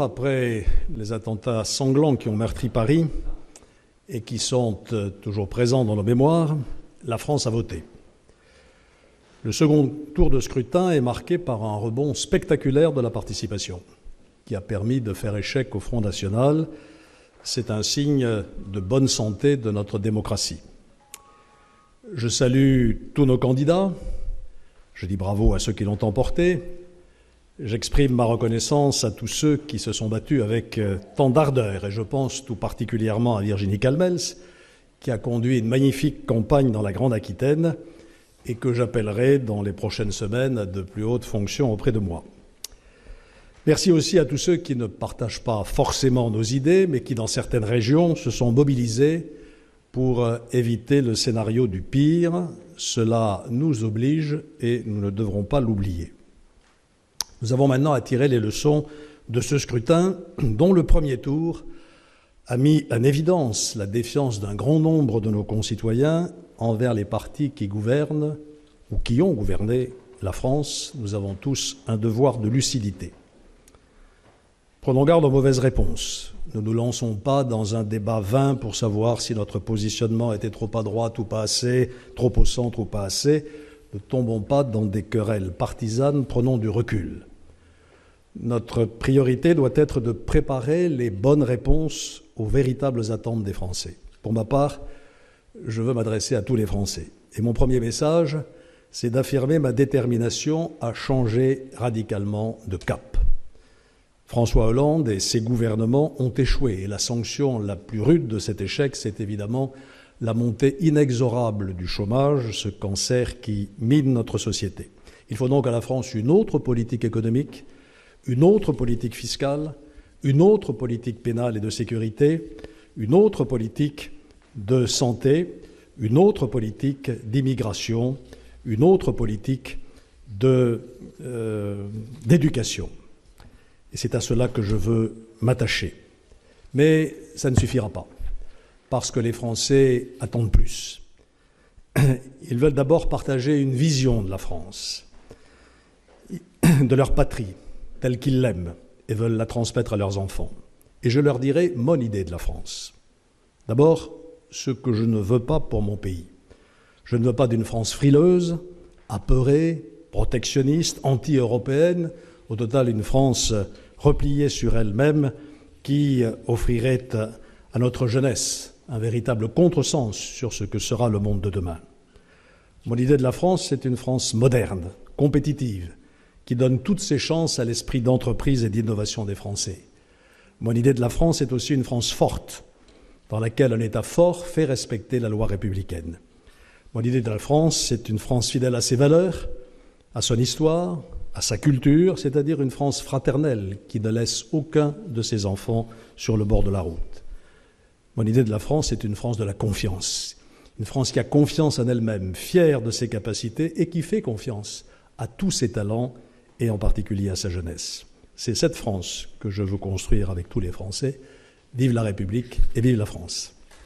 Après les attentats sanglants qui ont meurtri Paris et qui sont toujours présents dans nos mémoires, la France a voté. Le second tour de scrutin est marqué par un rebond spectaculaire de la participation, qui a permis de faire échec au Front national. C'est un signe de bonne santé de notre démocratie. Je salue tous nos candidats. Je dis bravo à ceux qui l'ont emporté. J'exprime ma reconnaissance à tous ceux qui se sont battus avec tant d'ardeur, et je pense tout particulièrement à Virginie Calmels, qui a conduit une magnifique campagne dans la Grande Aquitaine et que j'appellerai dans les prochaines semaines à de plus hautes fonctions auprès de moi. Merci aussi à tous ceux qui ne partagent pas forcément nos idées, mais qui, dans certaines régions, se sont mobilisés pour éviter le scénario du pire. Cela nous oblige et nous ne devrons pas l'oublier. Nous avons maintenant à tirer les leçons de ce scrutin, dont le premier tour a mis en évidence la défiance d'un grand nombre de nos concitoyens envers les partis qui gouvernent ou qui ont gouverné la France. Nous avons tous un devoir de lucidité. Prenons garde aux mauvaises réponses. Ne nous lançons pas dans un débat vain pour savoir si notre positionnement était trop à droite ou pas assez, trop au centre ou pas assez. Ne tombons pas dans des querelles partisanes, prenons du recul. Notre priorité doit être de préparer les bonnes réponses aux véritables attentes des Français. Pour ma part, je veux m'adresser à tous les Français. Et mon premier message, c'est d'affirmer ma détermination à changer radicalement de cap. François Hollande et ses gouvernements ont échoué. Et la sanction la plus rude de cet échec, c'est évidemment la montée inexorable du chômage, ce cancer qui mine notre société. Il faut donc à la France une autre politique économique, une autre politique fiscale, une autre politique pénale et de sécurité, une autre politique de santé, une autre politique d'immigration, une autre politique d'éducation. Et c'est à cela que je veux m'attacher. Mais ça ne suffira pas, parce que les Français attendent plus. Ils veulent d'abord partager une vision de la France, de leur patrie, telle qu'ils l'aiment, et veulent la transmettre à leurs enfants. Et je leur dirai mon idée de la France. D'abord, ce que je ne veux pas pour mon pays. Je ne veux pas d'une France frileuse, apeurée, protectionniste, anti-européenne, au total une France repliée sur elle-même qui offrirait à notre jeunesse un véritable contresens sur ce que sera le monde de demain. Mon idée de la France, c'est une France moderne, compétitive, qui donne toutes ses chances à l'esprit d'entreprise et d'innovation des Français. Mon idée de la France est aussi une France forte, dans laquelle un État fort fait respecter la loi républicaine. Mon idée de la France, c'est une France fidèle à ses valeurs, à son histoire, à sa culture, c'est-à-dire une France fraternelle qui ne laisse aucun de ses enfants sur le bord de la route. Mon idée de la France, c'est une France de la confiance, une France qui a confiance en elle-même, fière de ses capacités et qui fait confiance à tous ses talents et en particulier à sa jeunesse. C'est cette France que je veux construire avec tous les Français. Vive la République et vive la France.